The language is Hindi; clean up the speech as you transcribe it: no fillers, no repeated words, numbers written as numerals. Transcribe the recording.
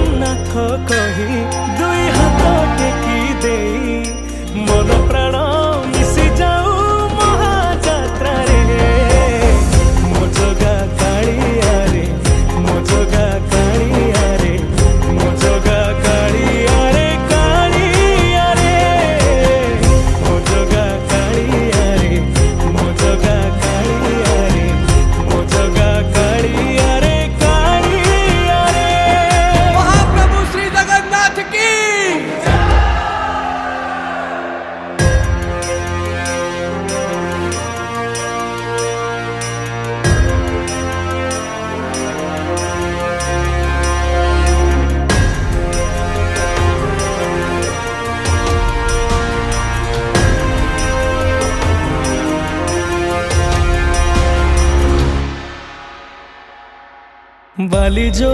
जगन्नाथ कही दुई हाथ टेकी दे मन प्राण मिशि जाऊ महाजात्रा रे मो जगा कालिया रे मो जगा कालिया रे मो जगा कालिया रे कालिया रे मो जगा कालिया रे मो जगा कालिया रे मो जगा कालिया रे कालिया रे। महाप्रभु श्री जगन्नाथ की बाली जो